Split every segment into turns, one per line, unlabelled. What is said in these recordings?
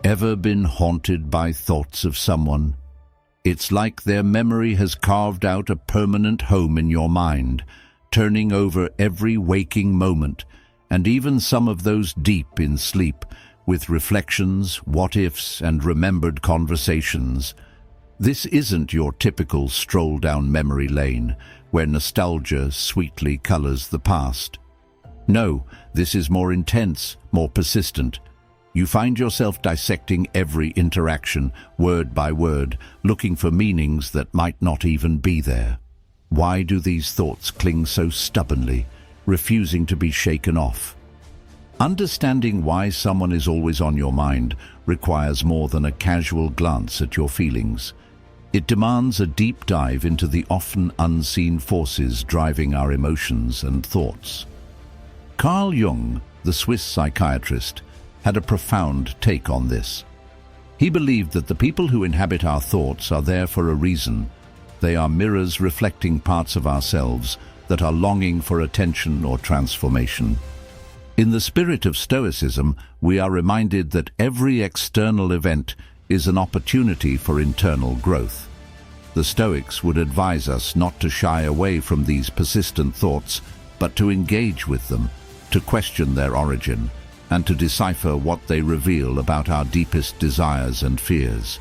Ever been haunted by thoughts of someone? It's like their memory has carved out a permanent home in your mind, turning over every waking moment, and even some of those deep in sleep, with reflections, what-ifs, and remembered conversations. This isn't your typical stroll down memory lane, where nostalgia sweetly colors the past. No, this is more intense, more persistent. You find yourself dissecting every interaction, word by word, looking for meanings that might not even be there. Why do these thoughts cling so stubbornly, refusing to be shaken off? Understanding why someone is always on your mind requires more than a casual glance at your feelings. It demands a deep dive into the often unseen forces driving our emotions and thoughts. Carl Jung, the Swiss psychiatrist, had a profound take on this. He believed that the people who inhabit our thoughts are there for a reason. They are mirrors reflecting parts of ourselves that are longing for attention or transformation. In the spirit of Stoicism, we are reminded that every external event is an opportunity for internal growth. The Stoics would advise us not to shy away from these persistent thoughts, but to engage with them, to question their origin, and to decipher what they reveal about our deepest desires and fears.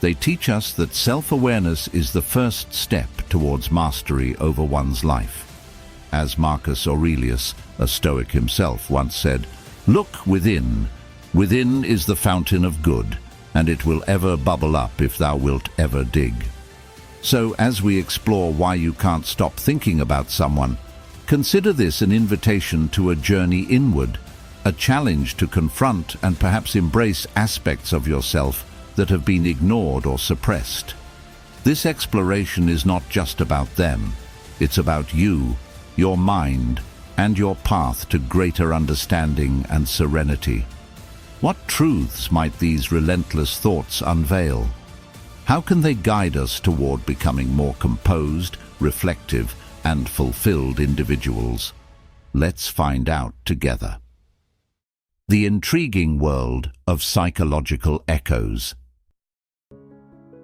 They teach us that self-awareness is the first step towards mastery over one's life. As Marcus Aurelius, a Stoic himself, once said, "Look within. Within is the fountain of good, and it will ever bubble up if thou wilt ever dig." So, as we explore why you can't stop thinking about someone, consider this an invitation to a journey inward, a challenge to confront and perhaps embrace aspects of yourself that have been ignored or suppressed. This exploration is not just about them. It's about you, your mind, and your path to greater understanding and serenity. What truths might these relentless thoughts unveil? How can they guide us toward becoming more composed, reflective, and fulfilled individuals? Let's find out together. The intriguing world of psychological echoes.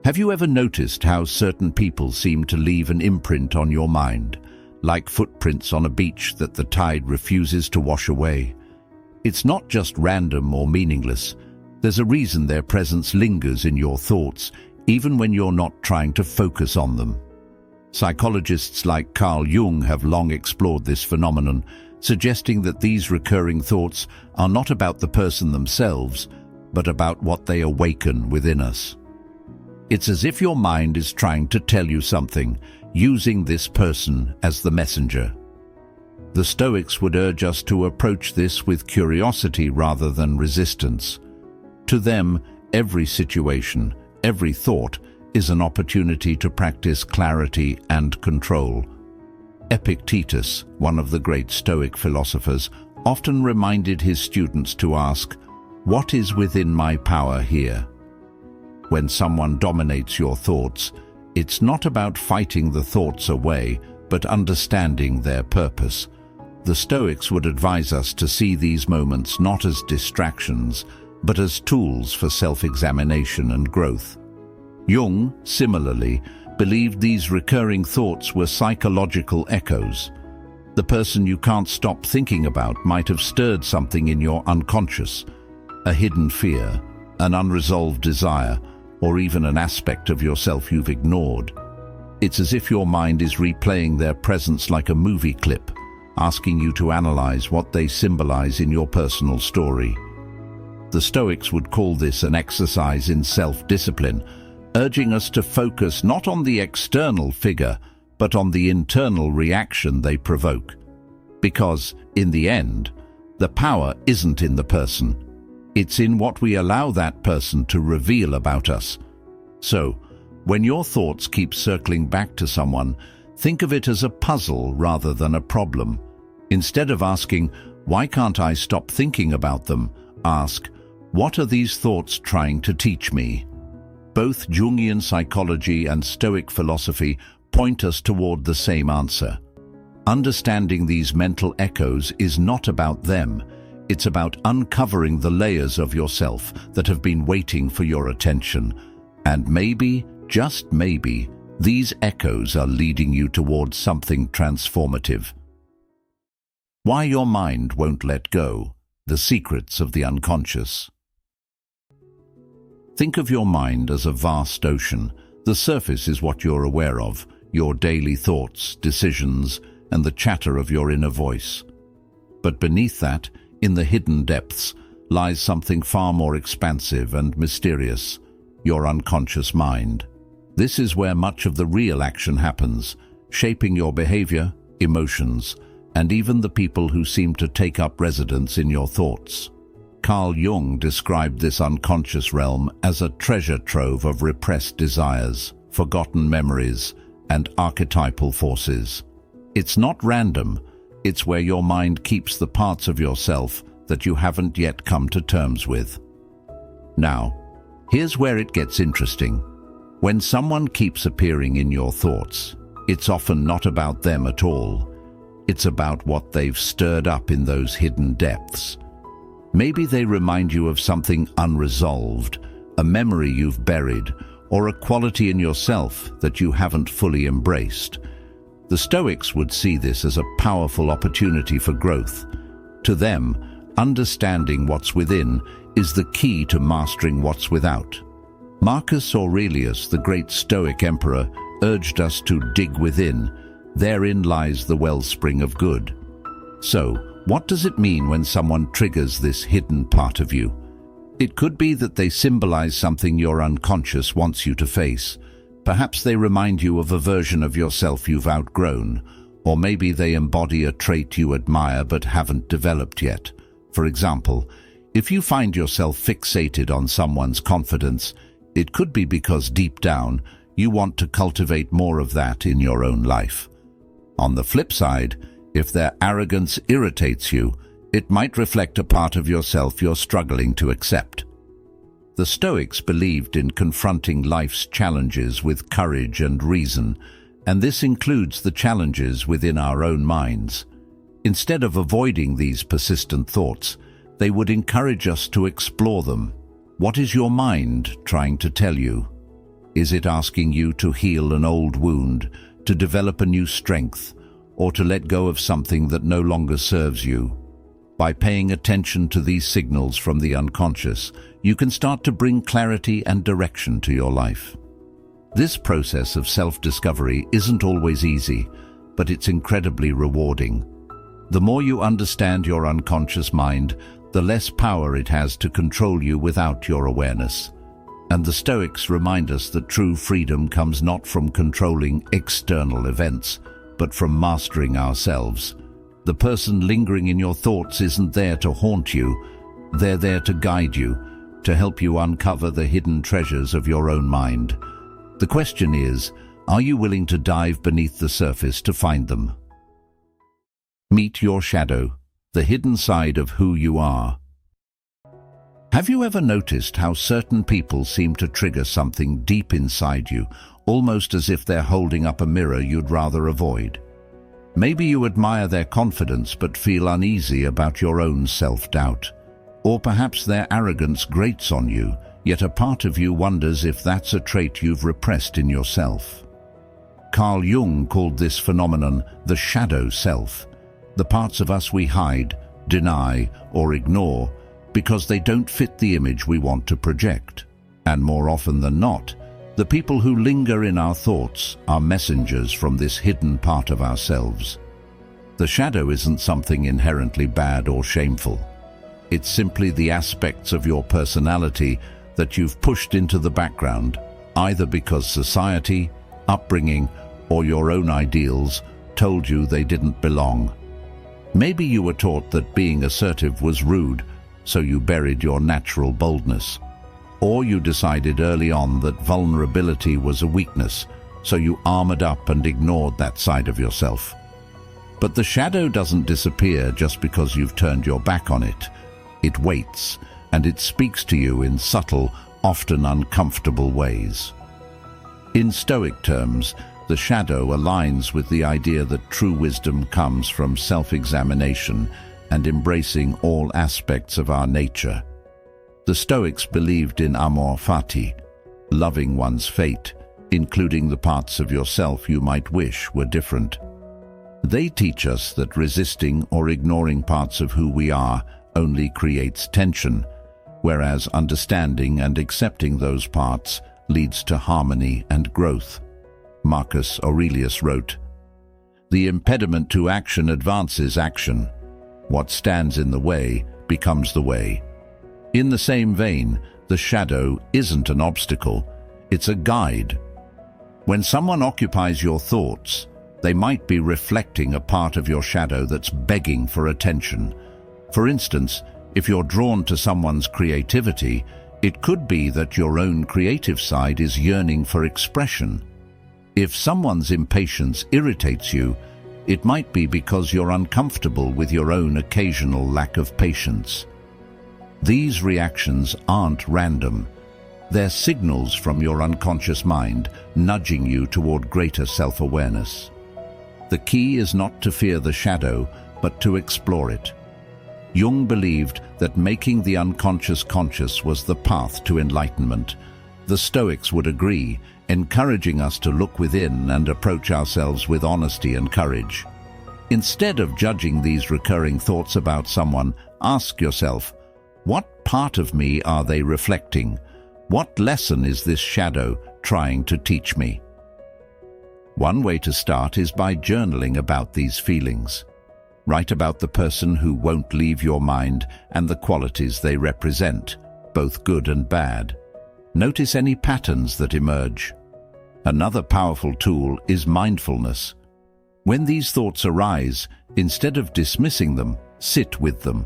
Have you ever noticed how certain people seem to leave an imprint on your mind, like footprints on a beach that the tide refuses to wash away? It's not just random or meaningless. There's a reason their presence lingers in your thoughts, even when you're not trying to focus on them. Psychologists like Carl Jung have long explored this phenomenon, suggesting that these recurring thoughts are not about the person themselves, but about what they awaken within us. It's as if your mind is trying to tell you something, using this person as the messenger. The Stoics would urge us to approach this with curiosity rather than resistance. To them, every situation, every thought, is an opportunity to practice clarity and control. Epictetus, one of the great Stoic philosophers, often reminded his students to ask, "What is within my power here?" When someone dominates your thoughts, it's not about fighting the thoughts away, but understanding their purpose. The Stoics would advise us to see these moments not as distractions, but as tools for self-examination and growth. Jung, similarly, believed these recurring thoughts were psychological echoes. The person you can't stop thinking about might have stirred something in your unconscious, a hidden fear, an unresolved desire, or even an aspect of yourself you've ignored. It's as if your mind is replaying their presence like a movie clip, asking you to analyze what they symbolize in your personal story. The Stoics would call this an exercise in self-discipline, urging us to focus not on the external figure, but on the internal reaction they provoke. Because, in the end, the power isn't in the person. It's in what we allow that person to reveal about us. So, when your thoughts keep circling back to someone, think of it as a puzzle rather than a problem. Instead of asking, "Why can't I stop thinking about them?" ask, "What are these thoughts trying to teach me?" Both Jungian psychology and Stoic philosophy point us toward the same answer. Understanding these mental echoes is not about them. It's about uncovering the layers of yourself that have been waiting for your attention. And maybe, just maybe, these echoes are leading you towards something transformative. Why your mind won't let go. The secrets of the unconscious. Think of your mind as a vast ocean. The surface is what you're aware of, your daily thoughts, decisions, and the chatter of your inner voice. But beneath that, in the hidden depths, lies something far more expansive and mysterious, your unconscious mind. This is where much of the real action happens, shaping your behavior, emotions, and even the people who seem to take up residence in your thoughts. Carl Jung described this unconscious realm as a treasure trove of repressed desires, forgotten memories, and archetypal forces. It's not random, it's where your mind keeps the parts of yourself that you haven't yet come to terms with. Now, here's where it gets interesting. When someone keeps appearing in your thoughts, it's often not about them at all. It's about what they've stirred up in those hidden depths. Maybe they remind you of something unresolved, a memory you've buried, or a quality in yourself that you haven't fully embraced. The Stoics would see this as a powerful opportunity for growth. To them, understanding what's within is the key to mastering what's without. Marcus Aurelius, the great Stoic emperor, urged us to dig within. Therein lies the wellspring of good. So, what does it mean when someone triggers this hidden part of you? It could be that they symbolize something your unconscious wants you to face. Perhaps they remind you of a version of yourself you've outgrown, or maybe they embody a trait you admire but haven't developed yet. For example, if you find yourself fixated on someone's confidence, it could be because deep down you want to cultivate more of that in your own life. On the flip side, if their arrogance irritates you, it might reflect a part of yourself you're struggling to accept. The Stoics believed in confronting life's challenges with courage and reason, and this includes the challenges within our own minds. Instead of avoiding these persistent thoughts, they would encourage us to explore them. What is your mind trying to tell you? Is it asking you to heal an old wound, to develop a new strength, or to let go of something that no longer serves you? By paying attention to these signals from the unconscious, you can start to bring clarity and direction to your life. This process of self-discovery isn't always easy, but it's incredibly rewarding. The more you understand your unconscious mind, the less power it has to control you without your awareness. And the Stoics remind us that true freedom comes not from controlling external events, but from mastering ourselves. The person lingering in your thoughts isn't there to haunt you. They're there to guide you, to help you uncover the hidden treasures of your own mind. The question is, are you willing to dive beneath the surface to find them? Meet your shadow, the hidden side of who you are. Have you ever noticed how certain people seem to trigger something deep inside you, almost as if they're holding up a mirror you'd rather avoid? Maybe you admire their confidence but feel uneasy about your own self-doubt. Or perhaps their arrogance grates on you, yet a part of you wonders if that's a trait you've repressed in yourself. Carl Jung called this phenomenon the shadow self, the parts of us we hide, deny, or ignore because they don't fit the image we want to project. And more often than not, the people who linger in our thoughts are messengers from this hidden part of ourselves. The shadow isn't something inherently bad or shameful. It's simply the aspects of your personality that you've pushed into the background, either because society, upbringing, or your own ideals told you they didn't belong. Maybe you were taught that being assertive was rude, so you buried your natural boldness. Or you decided early on that vulnerability was a weakness, so you armored up and ignored that side of yourself. But the shadow doesn't disappear just because you've turned your back on it. It waits, and it speaks to you in subtle, often uncomfortable ways. In Stoic terms, the shadow aligns with the idea that true wisdom comes from self-examination and embracing all aspects of our nature. The Stoics believed in amor fati, loving one's fate, including the parts of yourself you might wish were different. They teach us that resisting or ignoring parts of who we are only creates tension, whereas understanding and accepting those parts leads to harmony and growth. Marcus Aurelius wrote, "The impediment to action advances action. What stands in the way becomes the way." In the same vein, the shadow isn't an obstacle, it's a guide. When someone occupies your thoughts, they might be reflecting a part of your shadow that's begging for attention. For instance, if you're drawn to someone's creativity, it could be that your own creative side is yearning for expression. If someone's impatience irritates you, it might be because you're uncomfortable with your own occasional lack of patience. These reactions aren't random. They're signals from your unconscious mind, nudging you toward greater self-awareness. The key is not to fear the shadow, but to explore it. Jung believed that making the unconscious conscious was the path to enlightenment. The Stoics would agree, encouraging us to look within and approach ourselves with honesty and courage. Instead of judging these recurring thoughts about someone, ask yourself, what part of me are they reflecting? What lesson is this shadow trying to teach me? One way to start is by journaling about these feelings. Write about the person who won't leave your mind and the qualities they represent, both good and bad. Notice any patterns that emerge. Another powerful tool is mindfulness. When these thoughts arise, instead of dismissing them, sit with them.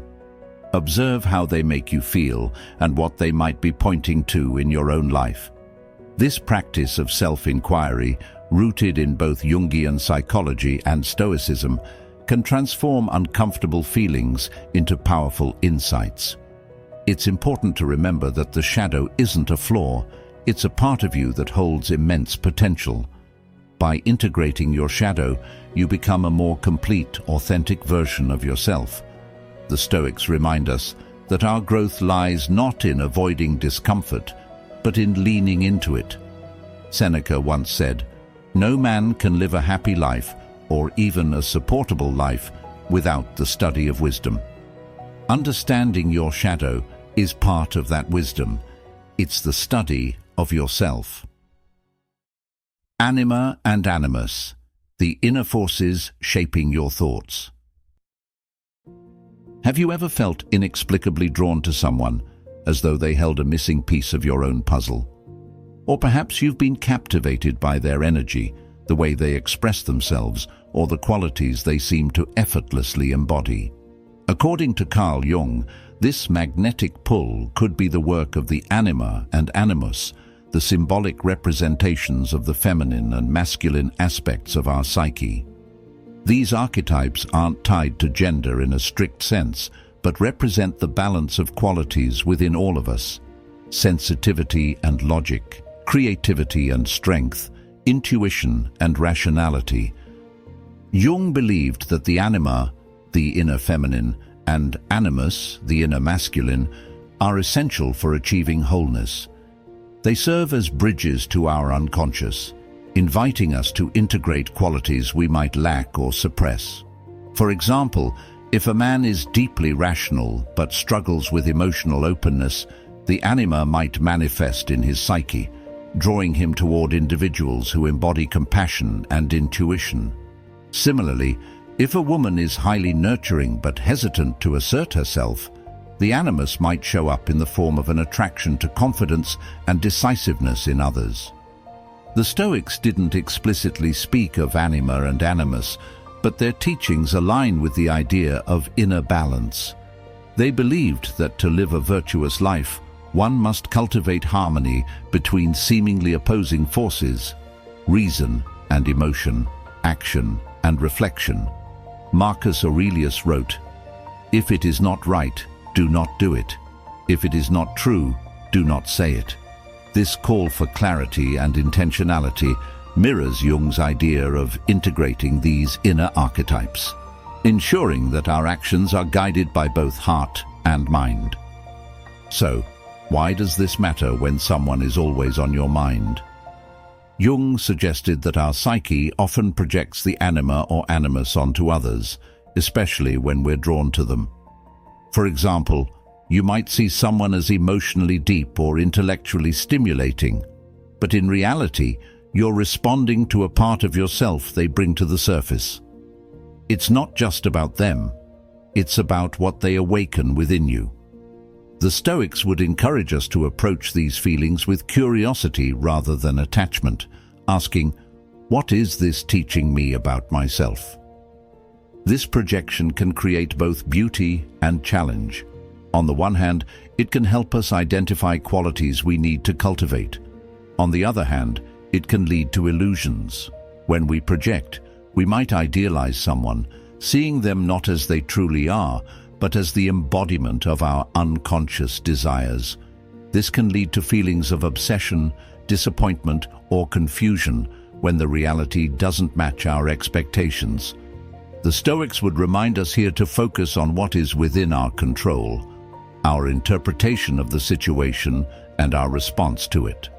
Observe how they make you feel and what they might be pointing to in your own life. This practice of self-inquiry, rooted in both Jungian psychology and Stoicism, can transform uncomfortable feelings into powerful insights. It's important to remember that the shadow isn't a flaw, it's a part of you that holds immense potential. By integrating your shadow, you become a more complete, authentic version of yourself. The Stoics remind us that our growth lies not in avoiding discomfort, but in leaning into it. Seneca once said, "No man can live a happy life, or even a supportable life, without the study of wisdom." Understanding your shadow is part of that wisdom. It's the study of yourself. Anima and animus, the inner forces shaping your thoughts. Have you ever felt inexplicably drawn to someone, as though they held a missing piece of your own puzzle? Or perhaps you've been captivated by their energy, the way they express themselves, or the qualities they seem to effortlessly embody. According to Carl Jung, this magnetic pull could be the work of the anima and animus, the symbolic representations of the feminine and masculine aspects of our psyche. These archetypes aren't tied to gender in a strict sense, but represent the balance of qualities within all of us: sensitivity and logic, creativity and strength, intuition and rationality. Jung believed that the anima, the inner feminine, and animus, the inner masculine, are essential for achieving wholeness. They serve as bridges to our unconscious, inviting us to integrate qualities we might lack or suppress. For example, if a man is deeply rational but struggles with emotional openness, the anima might manifest in his psyche, drawing him toward individuals who embody compassion and intuition. Similarly, if a woman is highly nurturing but hesitant to assert herself, the animus might show up in the form of an attraction to confidence and decisiveness in others. The Stoics didn't explicitly speak of anima and animus, but their teachings align with the idea of inner balance. They believed that to live a virtuous life, one must cultivate harmony between seemingly opposing forces: reason and emotion, action and reflection. Marcus Aurelius wrote, "If it is not right, do not do it. If it is not true, do not say it." This call for clarity and intentionality mirrors Jung's idea of integrating these inner archetypes. ensuring that our actions are guided by both heart and mind. So, why does this matter when someone is always on your mind? Jung suggested that our psyche often projects the anima or animus onto others, especially when we're drawn to them. For example, you might see someone as emotionally deep or intellectually stimulating, but in reality, you're responding to a part of yourself they bring to the surface. It's not just about them, it's about what they awaken within you. The Stoics would encourage us to approach these feelings with curiosity rather than attachment, asking, "What is this teaching me about myself?" This projection can create both beauty and challenge. On the one hand, it can help us identify qualities we need to cultivate. On the other hand, it can lead to illusions. When we project, we might idealize someone, seeing them not as they truly are, but as the embodiment of our unconscious desires. This can lead to feelings of obsession, disappointment, or confusion when the reality doesn't match our expectations. The Stoics would remind us here to focus on what is within our control, our interpretation of the situation and our response to it.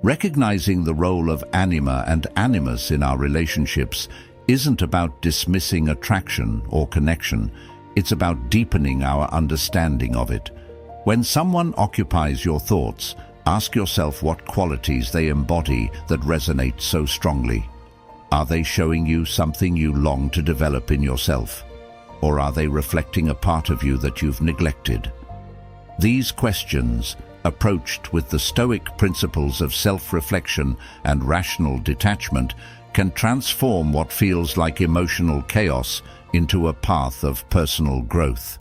Recognizing the role of anima and animus in our relationships isn't about dismissing attraction or connection, it's about deepening our understanding of it. When someone occupies your thoughts, ask yourself what qualities they embody that resonate so strongly. Are they showing you something you long to develop in yourself? Or are they reflecting a part of you that you've neglected? These questions, approached with the Stoic principles of self-reflection and rational detachment, can transform what feels like emotional chaos into a path of personal growth.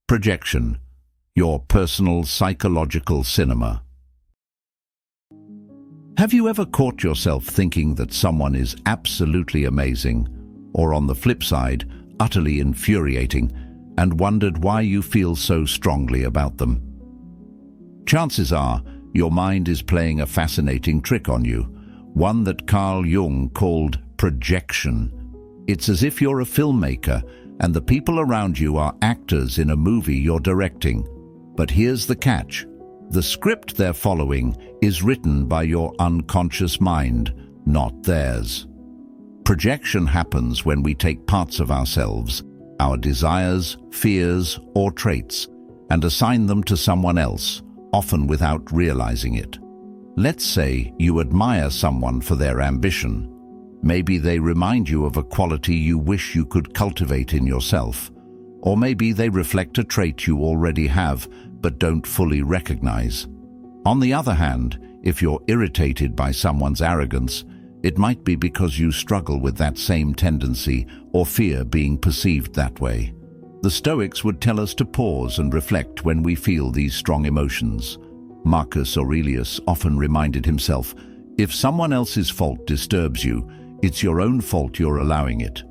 Projection, your personal psychological cinema. Have you ever caught yourself thinking that someone is absolutely amazing, or on the flip side, utterly infuriating, and wondered why you feel so strongly about them? Chances are, your mind is playing a fascinating trick on you, one that Carl Jung called projection. It's as if you're a filmmaker, and the people around you are actors in a movie you're directing. But here's the catch. The script they're following is written by your unconscious mind, not theirs. Projection happens when we take parts of ourselves, our desires, fears, or traits, and assign them to someone else, often without realizing it. Let's say you admire someone for their ambition. Maybe they remind you of a quality you wish you could cultivate in yourself. Or maybe they reflect a trait you already have but don't fully recognize. On the other hand, if you're irritated by someone's arrogance, it might be because you struggle with that same tendency or fear being perceived that way. The Stoics would tell us to pause and reflect when we feel these strong emotions. Marcus Aurelius often reminded himself, if someone else's fault disturbs you, it's your own fault you're allowing it.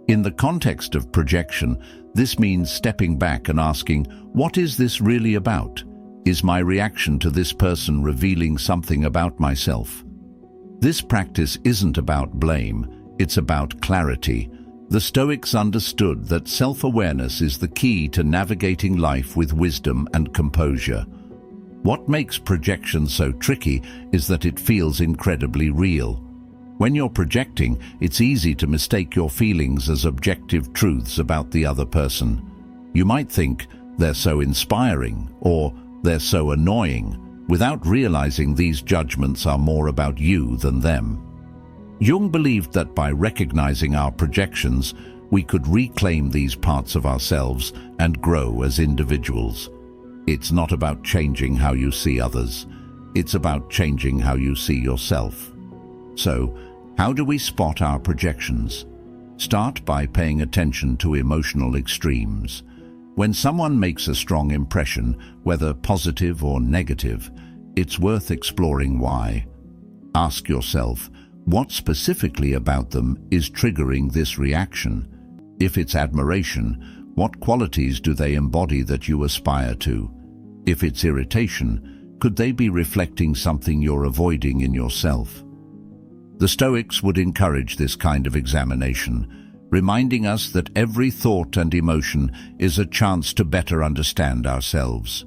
In the context of projection, this means stepping back and asking, what is this really about? Is my reaction to this person revealing something about myself? This practice isn't about blame, it's about clarity. The Stoics understood that self-awareness is the key to navigating life with wisdom and composure. What makes projection so tricky is that it feels incredibly real. When you're projecting, it's easy to mistake your feelings as objective truths about the other person. You might think, they're so inspiring, or they're so annoying, without realizing these judgments are more about you than them. Jung believed that by recognizing our projections, we could reclaim these parts of ourselves and grow as individuals. It's not about changing how you see others. It's about changing how you see yourself. So, how do we spot our projections? Start by paying attention to emotional extremes. When someone makes a strong impression, whether positive or negative, it's worth exploring why. Ask yourself, what specifically about them is triggering this reaction? If it's admiration, what qualities do they embody that you aspire to? If it's irritation, could they be reflecting something you're avoiding in yourself? The Stoics would encourage this kind of examination, reminding us that every thought and emotion is a chance to better understand ourselves.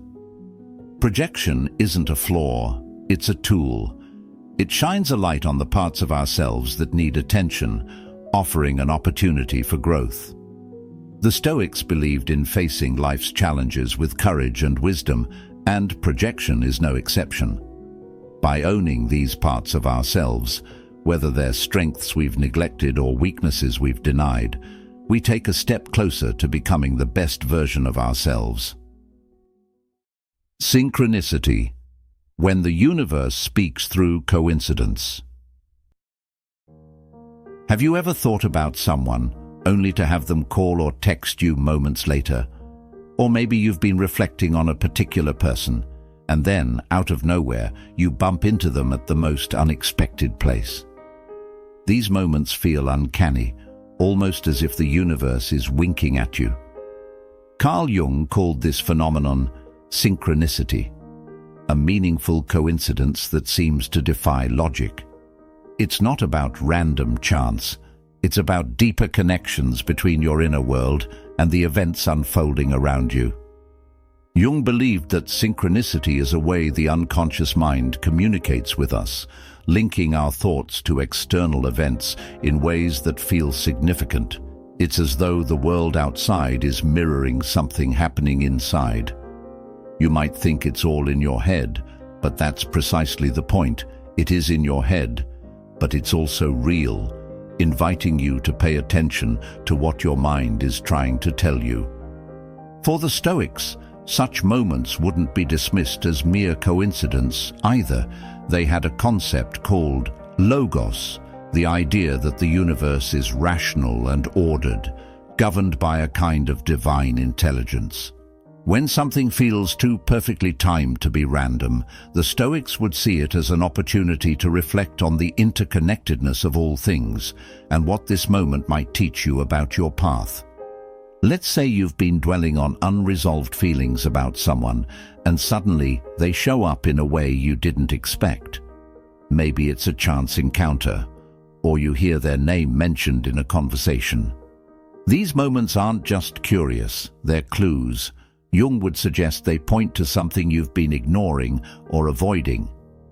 Projection isn't a flaw, it's a tool. It shines a light on the parts of ourselves that need attention, offering an opportunity for growth. The Stoics believed in facing life's challenges with courage and wisdom, and projection is no exception. By owning these parts of ourselves, whether they're strengths we've neglected or weaknesses we've denied, we take a step closer to becoming the best version of ourselves. Synchronicity, when the universe speaks through coincidence. Have you ever thought about someone only to have them call or text you moments later? Or maybe you've been reflecting on a particular person, and then, out of nowhere, you bump into them at the most unexpected place. These moments feel uncanny, almost as if the universe is winking at you. Carl Jung called this phenomenon synchronicity, a meaningful coincidence that seems to defy logic. It's not about random chance, it's about deeper connections between your inner world and the events unfolding around you. Jung believed that synchronicity is a way the unconscious mind communicates with us, linking our thoughts to external events in ways that feel significant. It's as though the world outside is mirroring something happening inside. You might think it's all in your head, but that's precisely the point. It is in your head, but it's also real, inviting you to pay attention to what your mind is trying to tell you. For the Stoics, such moments wouldn't be dismissed as mere coincidence either. They had a concept called logos, the idea that the universe is rational and ordered, governed by a kind of divine intelligence. When something feels too perfectly timed to be random, the Stoics would see it as an opportunity to reflect on the interconnectedness of all things and what this moment might teach you about your path. Let's say you've been dwelling on unresolved feelings about someone, and suddenly they show up in a way you didn't expect. Maybe it's a chance encounter, or you hear their name mentioned in a conversation. These moments aren't just curious, they're clues. Jung would suggest they point to something you've been ignoring or avoiding.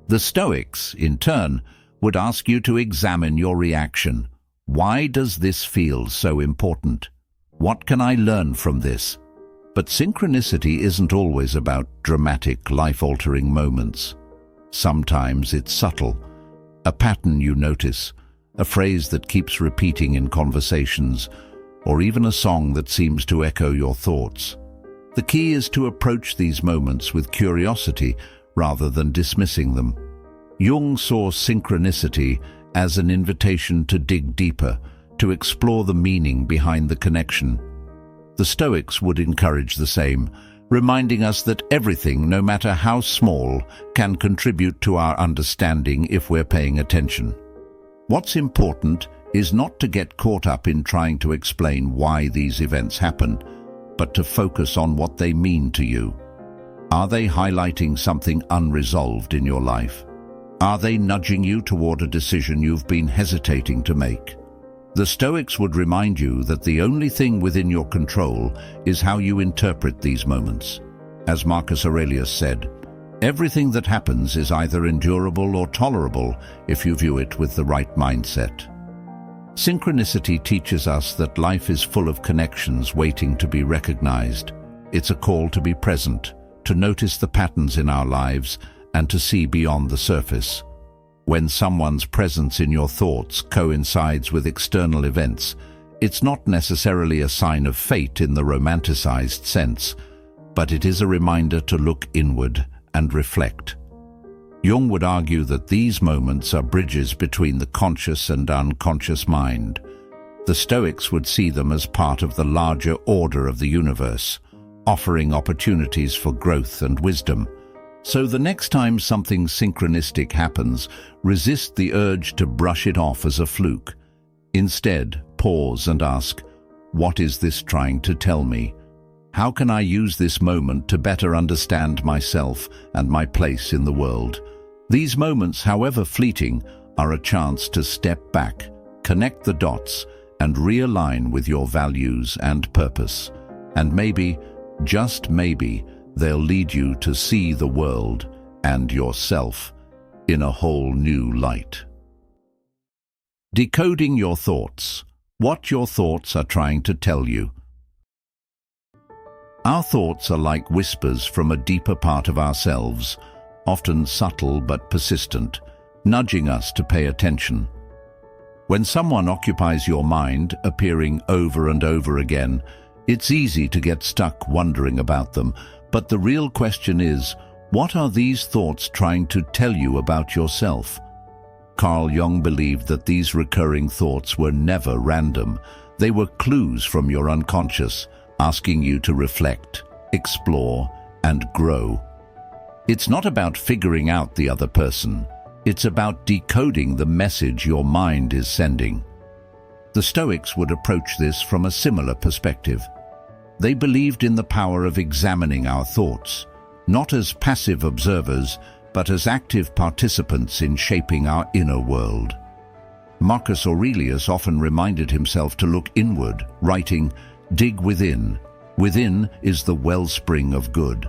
The Stoics, in turn, would ask you to examine your reaction. Why does this feel so important? What can I learn from this? But synchronicity isn't always about dramatic, life-altering moments. Sometimes it's subtle. A pattern you notice, a phrase that keeps repeating in conversations, or even a song that seems to echo your thoughts. The key is to approach these moments with curiosity rather than dismissing them. Jung saw synchronicity as an invitation to dig deeper, to explore the meaning behind the connection. The Stoics would encourage the same, reminding us that everything, no matter how small, can contribute to our understanding if we're paying attention. What's important is not to get caught up in trying to explain why these events happen, but to focus on what they mean to you. Are they highlighting something unresolved in your life? Are they nudging you toward a decision you've been hesitating to make? The Stoics would remind you that the only thing within your control is how you interpret these moments. As Marcus Aurelius said, everything that happens is either endurable or tolerable if you view it with the right mindset. Synchronicity teaches us that life is full of connections waiting to be recognized. It's a call to be present, to notice the patterns in our lives, and to see beyond the surface. When someone's presence in your thoughts coincides with external events, it's not necessarily a sign of fate in the romanticized sense, but it is a reminder to look inward and reflect. Jung would argue that these moments are bridges between the conscious and unconscious mind. The Stoics would see them as part of the larger order of the universe, offering opportunities for growth and wisdom. So the next time something synchronistic happens, resist the urge to brush it off as a fluke. Instead, pause and ask, what is this trying to tell me? How can I use this moment to better understand myself and my place in the world? These moments, however fleeting, are a chance to step back, connect the dots, and realign with your values and purpose. And maybe, just maybe, they'll lead you to see the world and yourself in a whole new light. Decoding your thoughts. What your thoughts are trying to tell you. Our thoughts are like whispers from a deeper part of ourselves, often subtle but persistent, nudging us to pay attention. When someone occupies your mind, appearing over and over again, it's easy to get stuck wondering about them, but the real question is, what are these thoughts trying to tell you about yourself? Carl Jung believed that these recurring thoughts were never random. They were clues from your unconscious, asking you to reflect, explore, and grow. It's not about figuring out the other person. It's about decoding the message your mind is sending. The Stoics would approach this from a similar perspective. They believed in the power of examining our thoughts, not as passive observers, but as active participants in shaping our inner world. Marcus Aurelius often reminded himself to look inward, writing, "Dig within. Within is the wellspring of good."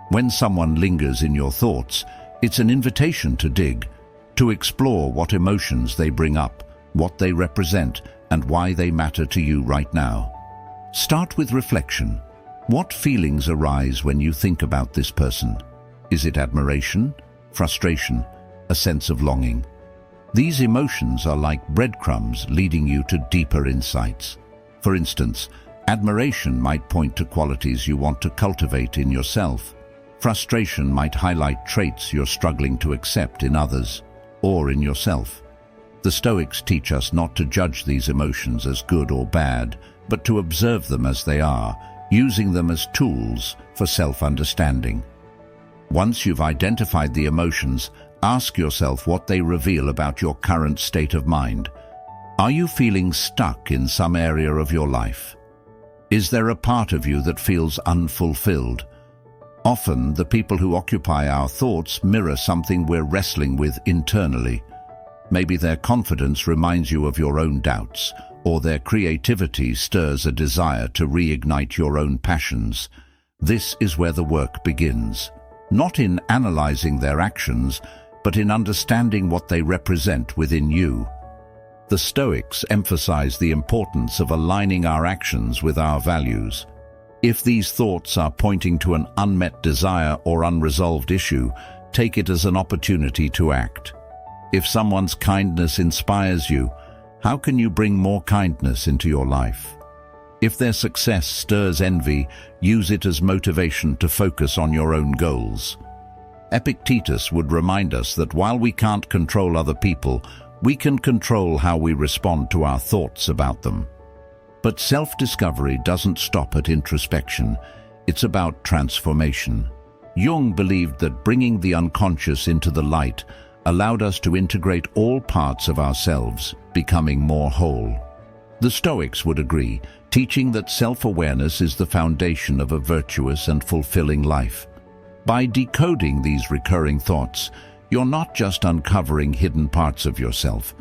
When someone lingers in your thoughts, it's an invitation to dig, to explore what emotions they bring up, what they represent, and why they matter to you right now. Start with reflection. What feelings arise when you think about this person? Is it admiration, frustration, a sense of longing? These emotions are like breadcrumbs leading you to deeper insights. For instance, admiration might point to qualities you want to cultivate in yourself. Frustration might highlight traits you're struggling to accept in others or in yourself. The Stoics teach us not to judge these emotions as good or bad, but to observe them as they are, using them as tools for self-understanding. Once you've identified the emotions, ask yourself what they reveal about your current state of mind. Are you feeling stuck in some area of your life? Is there a part of you that feels unfulfilled? Often, the people who occupy our thoughts mirror something we're wrestling with internally. Maybe their confidence reminds you of your own doubts, or their creativity stirs a desire to reignite your own passions. This is where the work begins. Not in analyzing their actions, but in understanding what they represent within you. The Stoics emphasize the importance of aligning our actions with our values. If these thoughts are pointing to an unmet desire or unresolved issue, take it as an opportunity to act. If someone's kindness inspires you, how can you bring more kindness into your life? If their success stirs envy, use it as motivation to focus on your own goals. Epictetus would remind us that while we can't control other people, we can control how we respond to our thoughts about them. But self-discovery doesn't stop at introspection. It's about transformation. Jung believed that bringing the unconscious into the light allowed us to integrate all parts of ourselves, becoming more whole. The Stoics would agree, teaching that self-awareness is the foundation of a virtuous and fulfilling life. By decoding these recurring thoughts, you're not just uncovering hidden parts of yourself.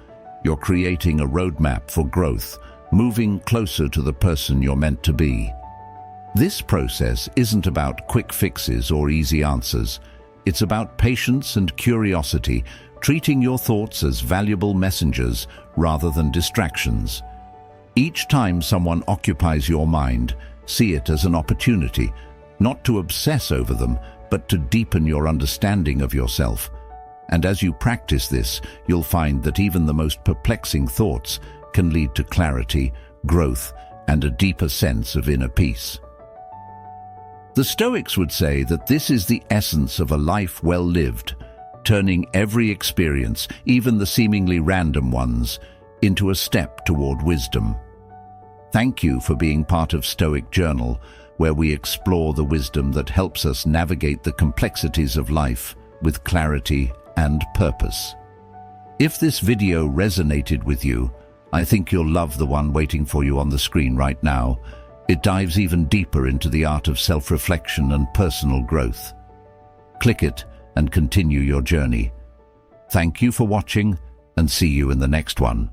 You're creating a roadmap for growth, moving closer to the person you're meant to be. This process isn't about quick fixes or easy answers. It's about patience and curiosity, treating your thoughts as valuable messengers rather than distractions. Each time someone occupies your mind, see it as an opportunity, not to obsess over them, but to deepen your understanding of yourself. And as you practice this, you'll find that even the most perplexing thoughts can lead to clarity, growth, and a deeper sense of inner peace. The Stoics would say that this is the essence of a life well lived, turning every experience, even the seemingly random ones, into a step toward wisdom. Thank you for being part of Stoic Journal, where we explore the wisdom that helps us navigate the complexities of life with clarity and purpose. If this video resonated with you, I think you'll love the one waiting for you on the screen right now. It dives even deeper into the art of self-reflection and personal growth. Click it and continue your journey. Thank you for watching, and see you in the next one.